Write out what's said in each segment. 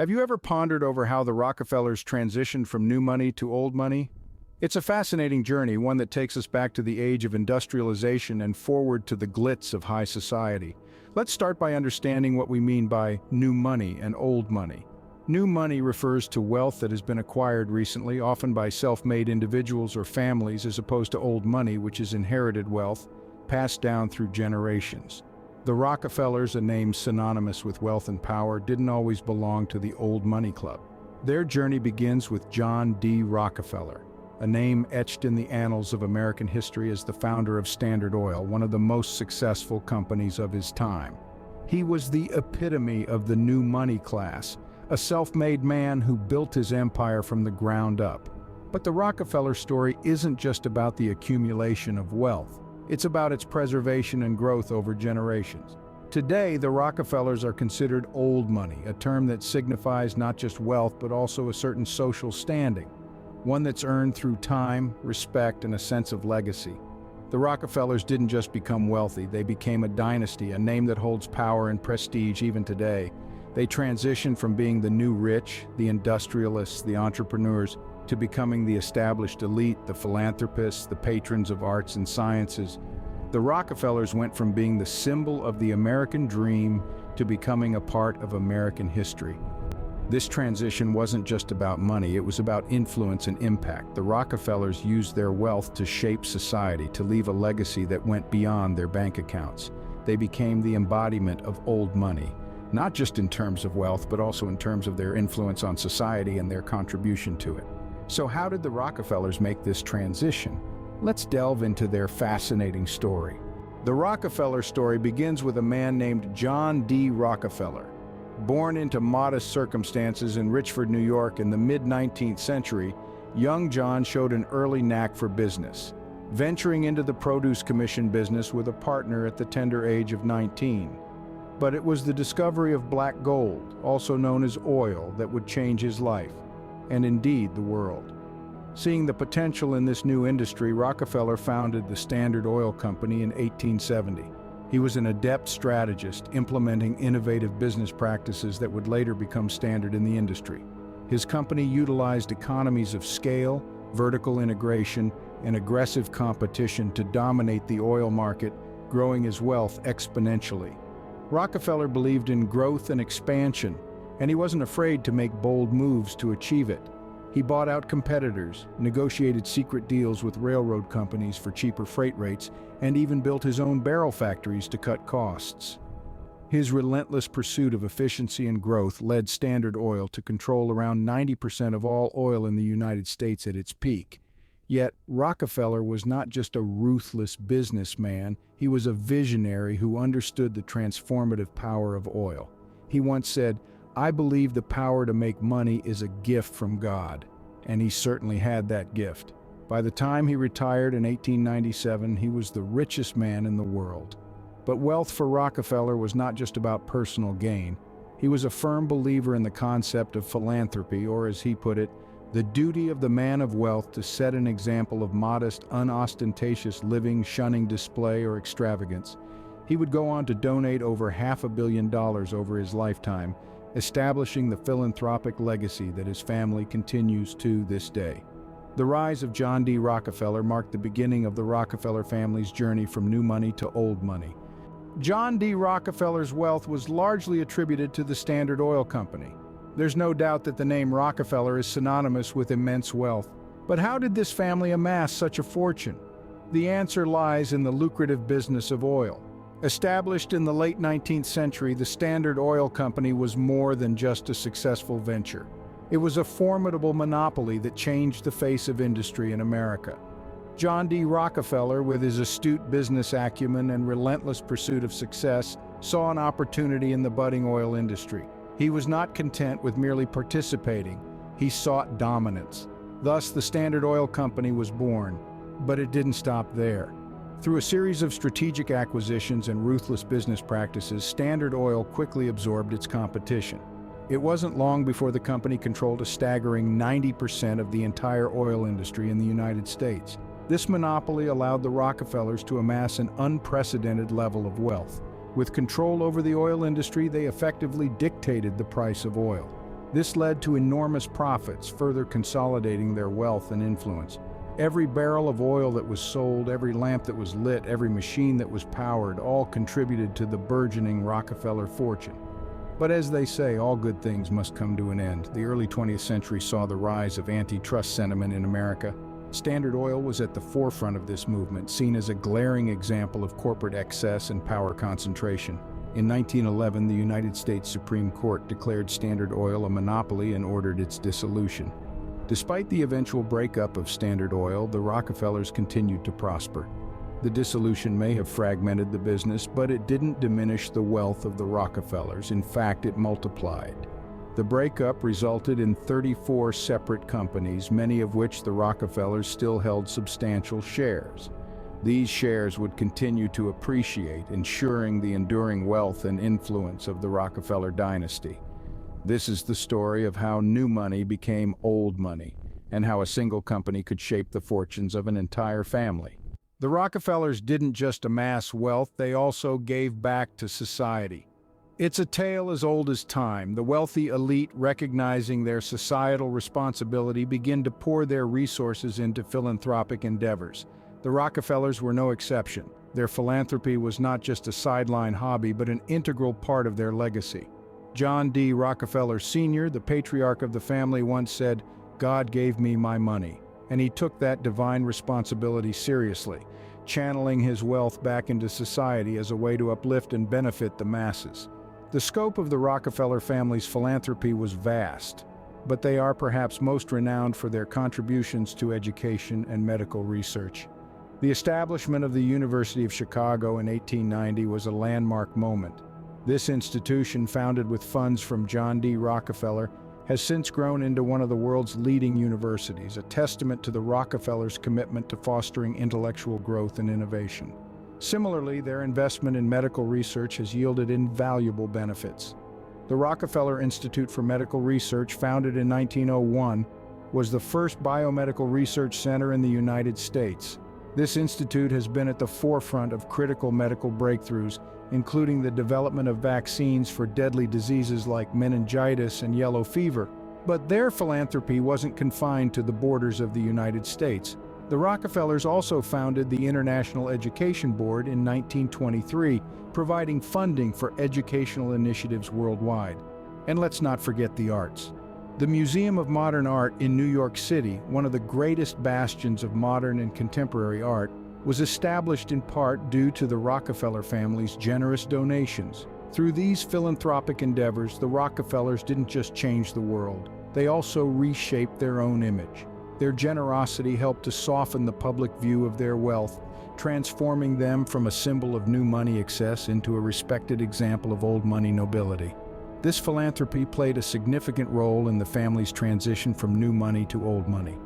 Have you ever pondered over how the Rockefellers transitioned from new money to old money? It's a fascinating journey, one that takes us back to the age of industrialization and forward to the glitz of high society. Let's start by understanding what we mean by new money and old money. New money refers to wealth that has been acquired recently, often by self-made individuals or families, as opposed to old money, which is inherited wealth, passed down through generations. The Rockefellers, a name synonymous with wealth and power, didn't always belong to the old money club. Their journey begins with John D. Rockefeller, a name etched in the annals of American history as the founder of Standard Oil, one of the most successful companies of his time. He was the epitome of the new money class, a self-made man who built his empire from the ground up. But the Rockefeller story isn't just about the accumulation of wealth. It's about its preservation and growth over generations. Today, the Rockefellers are considered old money, a term that signifies not just wealth but also a certain social standing, one that's earned through time, respect, and a sense of legacy. The Rockefellers didn't just become wealthy, they became a dynasty, a name that holds power and prestige even today. They transitioned from being the new rich, the industrialists, the entrepreneurs, to becoming the established elite, the philanthropists, the patrons of arts and sciences. The Rockefellers went from being the symbol of the American dream to becoming a part of American history. This transition wasn't just about money, it was about influence and impact. The Rockefellers used their wealth to shape society, to leave a legacy that went beyond their bank accounts. They became the embodiment of old money, not just in terms of wealth, but also in terms of their influence on society and their contribution to it. So how did the Rockefellers make this transition? Let's delve into their fascinating story. The Rockefeller story begins with a man named John D. Rockefeller. Born into modest circumstances in Richford, New York in the mid-19th century, young John showed an early knack for business, venturing into the produce commission business with a partner at the tender age of 19. But it was the discovery of black gold, also known as oil, that would change his life, and indeed the world. Seeing the potential in this new industry, Rockefeller founded the Standard Oil Company in 1870. He was an adept strategist, implementing innovative business practices that would later become standard in the industry. His company utilized economies of scale, vertical integration, and aggressive competition to dominate the oil market, growing his wealth exponentially. Rockefeller believed in growth and expansion, and he wasn't afraid to make bold moves to achieve it. He bought out competitors, negotiated secret deals with railroad companies for cheaper freight rates, and even built his own barrel factories to cut costs. His relentless pursuit of efficiency and growth led Standard Oil to control around 90% of all oil in the United States at its peak. Yet, Rockefeller was not just a ruthless businessman, he was a visionary who understood the transformative power of oil. He once said, "I believe the power to make money is a gift from God," and he certainly had that gift. By the time he retired in 1897, he was the richest man in the world. But wealth for Rockefeller was not just about personal gain. He was a firm believer in the concept of philanthropy, or as he put it, the duty of the man of wealth to set an example of modest, unostentatious living, shunning display or extravagance. He would go on to donate over $500 million over his lifetime, establishing the philanthropic legacy that his family continues to this day. The rise of John D. Rockefeller marked the beginning of the Rockefeller family's journey from new money to old money. John D. Rockefeller's wealth was largely attributed to the Standard Oil Company. There's no doubt that the name Rockefeller is synonymous with immense wealth. But how did this family amass such a fortune? The answer lies in the lucrative business of oil. Established in the late 19th century, the Standard Oil Company was more than just a successful venture. It was a formidable monopoly that changed the face of industry in America. John D. Rockefeller, with his astute business acumen and relentless pursuit of success, saw an opportunity in the budding oil industry. He was not content with merely participating. He sought dominance. Thus, the Standard Oil Company was born. But it didn't stop there. Through a series of strategic acquisitions and ruthless business practices, Standard Oil quickly absorbed its competition. It wasn't long before the company controlled a staggering 90% of the entire oil industry in the United States. This monopoly allowed the Rockefellers to amass an unprecedented level of wealth. With control over the oil industry, they effectively dictated the price of oil. This led to enormous profits, further consolidating their wealth and influence. Every barrel of oil that was sold, every lamp that was lit, every machine that was powered, all contributed to the burgeoning Rockefeller fortune. But as they say, all good things must come to an end. The early 20th century saw the rise of antitrust sentiment in America. Standard Oil was at the forefront of this movement, seen as a glaring example of corporate excess and power concentration. In 1911, the United States Supreme Court declared Standard Oil a monopoly and ordered its dissolution. Despite the eventual breakup of Standard Oil, the Rockefellers continued to prosper. The dissolution may have fragmented the business, but it didn't diminish the wealth of the Rockefellers. In fact, it multiplied. The breakup resulted in 34 separate companies, many of which the Rockefellers still held substantial shares. These shares would continue to appreciate, ensuring the enduring wealth and influence of the Rockefeller dynasty. This is the story of how new money became old money, and how a single company could shape the fortunes of an entire family. The Rockefellers didn't just amass wealth, they also gave back to society. It's a tale as old as time. The wealthy elite, recognizing their societal responsibility, begin to pour their resources into philanthropic endeavors. The Rockefellers were no exception. Their philanthropy was not just a sideline hobby, but an integral part of their legacy. John D. Rockefeller Sr., the patriarch of the family, once said, "God gave me my money," and he took that divine responsibility seriously, channeling his wealth back into society as a way to uplift and benefit the masses. The scope of the Rockefeller family's philanthropy was vast, but they are perhaps most renowned for their contributions to education and medical research. The establishment of the University of Chicago in 1890 was a landmark moment. This institution, founded with funds from John D. Rockefeller, has since grown into one of the world's leading universities, a testament to the Rockefellers' commitment to fostering intellectual growth and innovation. Similarly, their investment in medical research has yielded invaluable benefits. The Rockefeller Institute for Medical Research, founded in 1901, was the first biomedical research center in the United States. This institute has been at the forefront of critical medical breakthroughs, including the development of vaccines for deadly diseases like meningitis and yellow fever. But their philanthropy wasn't confined to the borders of the United States. The Rockefellers also founded the International Education Board in 1923, providing funding for educational initiatives worldwide. And let's not forget the arts. The Museum of Modern Art in New York City, one of the greatest bastions of modern and contemporary art, was established in part due to the Rockefeller family's generous donations. Through these philanthropic endeavors, the Rockefellers didn't just change the world, they also reshaped their own image. Their generosity helped to soften the public view of their wealth, transforming them from a symbol of new money excess into a respected example of old money nobility. This philanthropy played a significant role in the family's transition from new money to old money.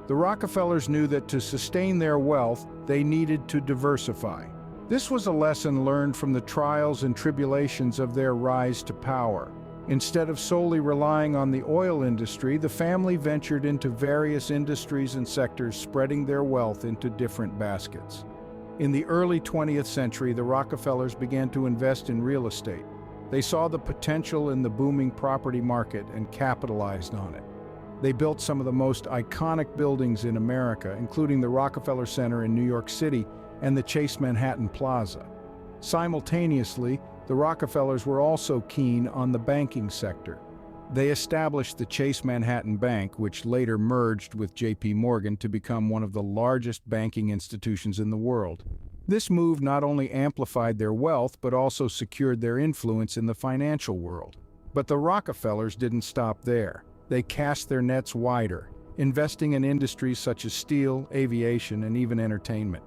The Rockefellers knew that to sustain their wealth, they needed to diversify. This was a lesson learned from the trials and tribulations of their rise to power. Instead of solely relying on the oil industry, the family ventured into various industries and sectors, spreading their wealth into different baskets. In the early 20th century, the Rockefellers began to invest in real estate. They saw the potential in the booming property market and capitalized on it. They built some of the most iconic buildings in America, including the Rockefeller Center in New York City and the Chase Manhattan Plaza. Simultaneously, the Rockefellers were also keen on the banking sector. They established the Chase Manhattan Bank, which later merged with J.P. Morgan to become one of the largest banking institutions in the world. This move not only amplified their wealth, but also secured their influence in the financial world. But the Rockefellers didn't stop there. They cast their nets wider, investing in industries such as steel, aviation, and even entertainment.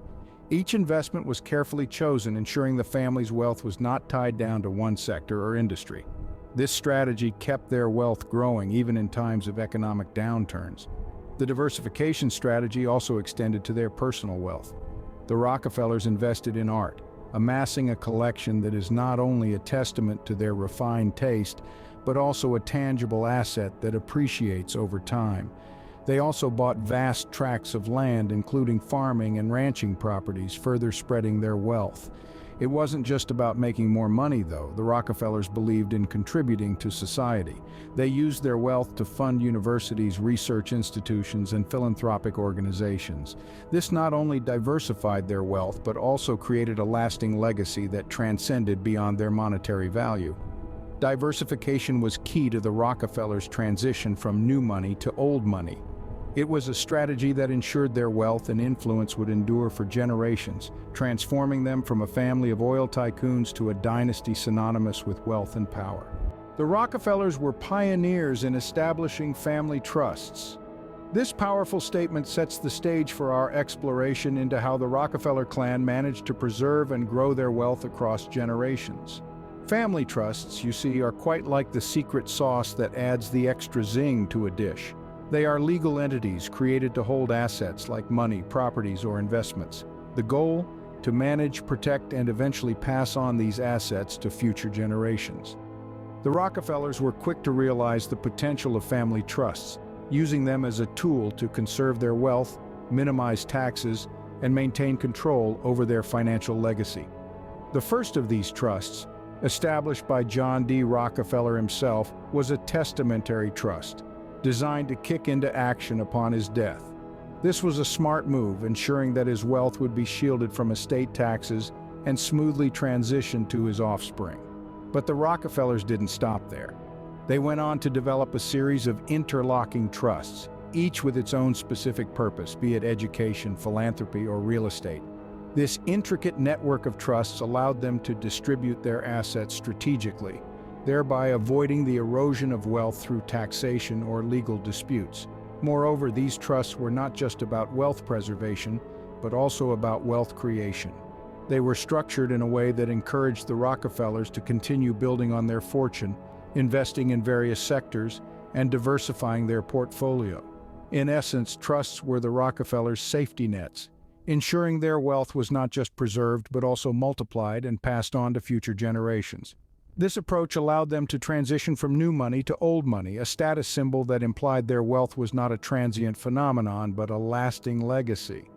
Each investment was carefully chosen, ensuring the family's wealth was not tied down to one sector or industry. This strategy kept their wealth growing even in times of economic downturns. The diversification strategy also extended to their personal wealth. The Rockefellers invested in art, amassing a collection that is not only a testament to their refined taste, but also a tangible asset that appreciates over time. They also bought vast tracts of land, including farming and ranching properties, further spreading their wealth. It wasn't just about making more money, though. The Rockefellers believed in contributing to society. They used their wealth to fund universities, research institutions, and philanthropic organizations. This not only diversified their wealth, but also created a lasting legacy that transcended beyond their monetary value. Diversification was key to the Rockefellers' transition from new money to old money. It was a strategy that ensured their wealth and influence would endure for generations, transforming them from a family of oil tycoons to a dynasty synonymous with wealth and power. The Rockefellers were pioneers in establishing family trusts. This powerful statement sets the stage for our exploration into how the Rockefeller clan managed to preserve and grow their wealth across generations. Family trusts, you see, are quite like the secret sauce that adds the extra zing to a dish. They are legal entities created to hold assets like money, properties, or investments. The goal? To manage, protect, and eventually pass on these assets to future generations. The Rockefellers were quick to realize the potential of family trusts, using them as a tool to conserve their wealth, minimize taxes, and maintain control over their financial legacy. The first of these trusts, established by John D. Rockefeller himself, was a testamentary trust, designed to kick into action upon his death. This was a smart move, ensuring that his wealth would be shielded from estate taxes and smoothly transitioned to his offspring. But the Rockefellers didn't stop there. They went on to develop a series of interlocking trusts, each with its own specific purpose, be it education, philanthropy, or real estate. This intricate network of trusts allowed them to distribute their assets strategically, thereby avoiding the erosion of wealth through taxation or legal disputes. Moreover, these trusts were not just about wealth preservation, but also about wealth creation. They were structured in a way that encouraged the Rockefellers to continue building on their fortune, investing in various sectors, and diversifying their portfolio. In essence, trusts were the Rockefellers' safety nets, ensuring their wealth was not just preserved but also multiplied and passed on to future generations. This approach allowed them to transition from new money to old money, a status symbol that implied their wealth was not a transient phenomenon but a lasting legacy.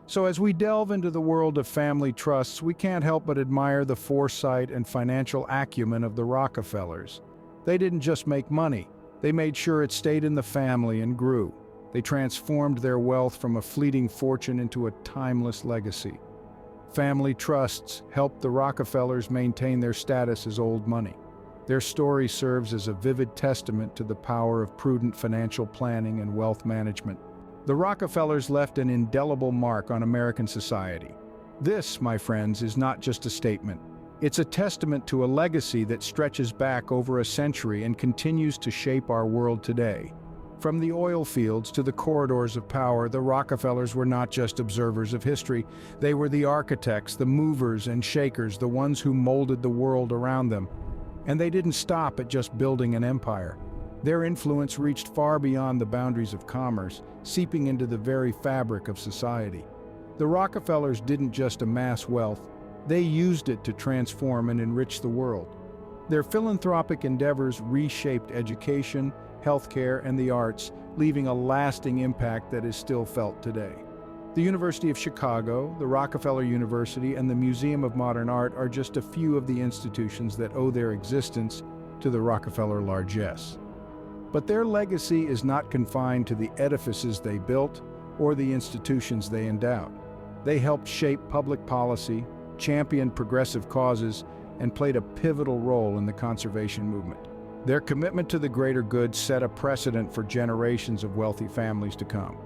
So as we delve into the world of family trusts, we can't help but admire the foresight and financial acumen of the Rockefellers. They didn't just make money, they made sure it stayed in the family and grew. They transformed their wealth from a fleeting fortune into a timeless legacy. Family trusts helped the Rockefellers maintain their status as old money. Their story serves as a vivid testament to the power of prudent financial planning and wealth management. The Rockefellers left an indelible mark on American society. This, my friends, is not just a statement. It's a testament to a legacy that stretches back over a century and continues to shape our world today. From the oil fields to the corridors of power, the Rockefellers were not just observers of history. They were the architects, the movers and shakers, the ones who molded the world around them. And they didn't stop at just building an empire. Their influence reached far beyond the boundaries of commerce, seeping into the very fabric of society. The Rockefellers didn't just amass wealth, they used it to transform and enrich the world. Their philanthropic endeavors reshaped education, healthcare, and the arts, leaving a lasting impact that is still felt today. The University of Chicago, the Rockefeller University, and the Museum of Modern Art are just a few of the institutions that owe their existence to the Rockefeller largesse. But their legacy is not confined to the edifices they built or the institutions they endowed. They helped shape public policy, championed progressive causes, and played a pivotal role in the conservation movement. Their commitment to the greater good set a precedent for generations of wealthy families to come.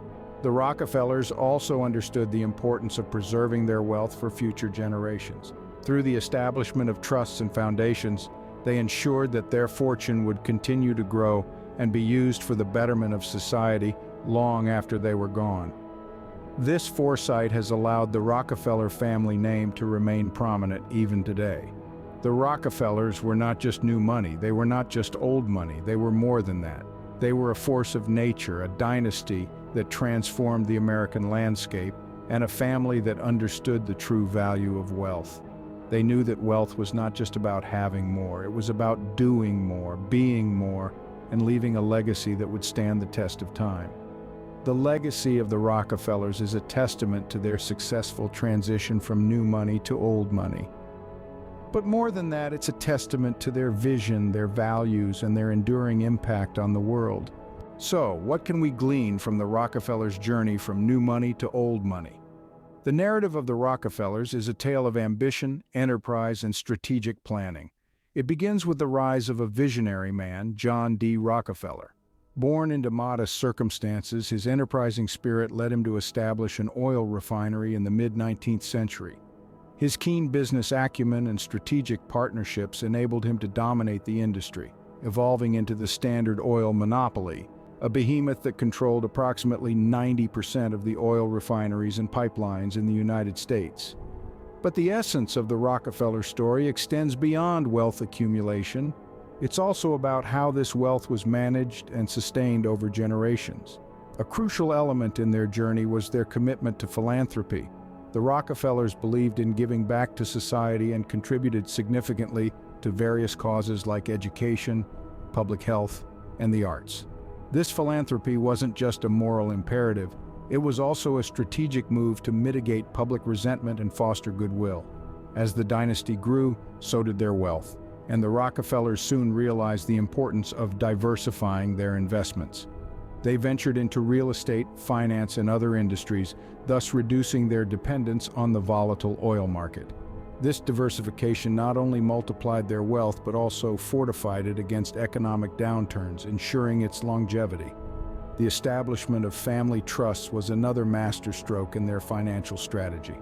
The Rockefellers also understood the importance of preserving their wealth for future generations. Through the establishment of trusts and foundations, they ensured that their fortune would continue to grow and be used for the betterment of society long after they were gone. This foresight has allowed the Rockefeller family name to remain prominent even today. The Rockefellers were not just new money, they were not just old money, they were more than that. They were a force of nature, a dynasty that transformed the American landscape, and a family that understood the true value of wealth. They knew that wealth was not just about having more, it was about doing more, being more, and leaving a legacy that would stand the test of time. The legacy of the Rockefellers is a testament to their successful transition from new money to old money. But more than that, it's a testament to their vision, their values, and their enduring impact on the world. So, what can we glean from the Rockefellers' journey from new money to old money? The narrative of the Rockefellers is a tale of ambition, enterprise, and strategic planning. It begins with the rise of a visionary man, John D. Rockefeller. Born into modest circumstances, his enterprising spirit led him to establish an oil refinery in the mid-19th century. His keen business acumen and strategic partnerships enabled him to dominate the industry, evolving into the Standard Oil monopoly, a behemoth that controlled approximately 90% of the oil refineries and pipelines in the United States. But the essence of the Rockefeller story extends beyond wealth accumulation. It's also about how this wealth was managed and sustained over generations. A crucial element in their journey was their commitment to philanthropy. The Rockefellers believed in giving back to society and contributed significantly to various causes like education, public health, and the arts. This philanthropy wasn't just a moral imperative, it was also a strategic move to mitigate public resentment and foster goodwill. As the dynasty grew, so did their wealth, and the Rockefellers soon realized the importance of diversifying their investments. They ventured into real estate, finance, and other industries, thus reducing their dependence on the volatile oil market. This diversification not only multiplied their wealth but also fortified it against economic downturns, ensuring its longevity. The establishment of family trusts was another masterstroke in their financial strategy.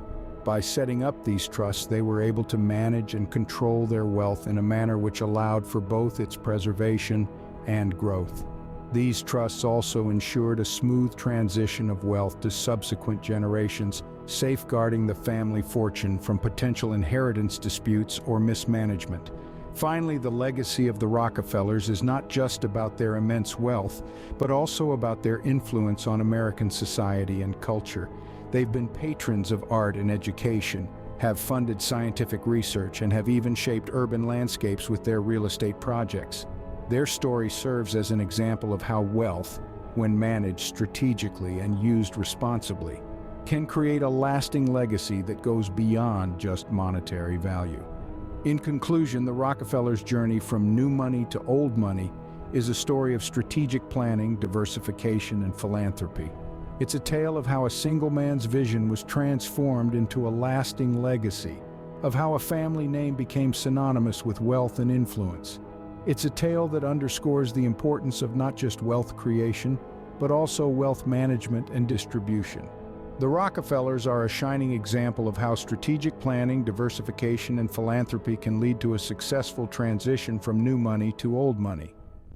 By setting up these trusts, they were able to manage and control their wealth in a manner which allowed for both its preservation and growth. These trusts also ensured a smooth transition of wealth to subsequent generations, safeguarding the family fortune from potential inheritance disputes or mismanagement. Finally, the legacy of the Rockefellers is not just about their immense wealth, but also about their influence on American society and culture. They've been patrons of art and education, have funded scientific research, and have even shaped urban landscapes with their real estate projects. Their story serves as an example of how wealth, when managed strategically and used responsibly, can create a lasting legacy that goes beyond just monetary value. In conclusion, the Rockefellers' journey from new money to old money is a story of strategic planning, diversification, and philanthropy. It's a tale of how a single man's vision was transformed into a lasting legacy, of how a family name became synonymous with wealth and influence. It's a tale that underscores the importance of not just wealth creation, but also wealth management and distribution. The Rockefellers are a shining example of how strategic planning, diversification, and philanthropy can lead to a successful transition from new money to old money.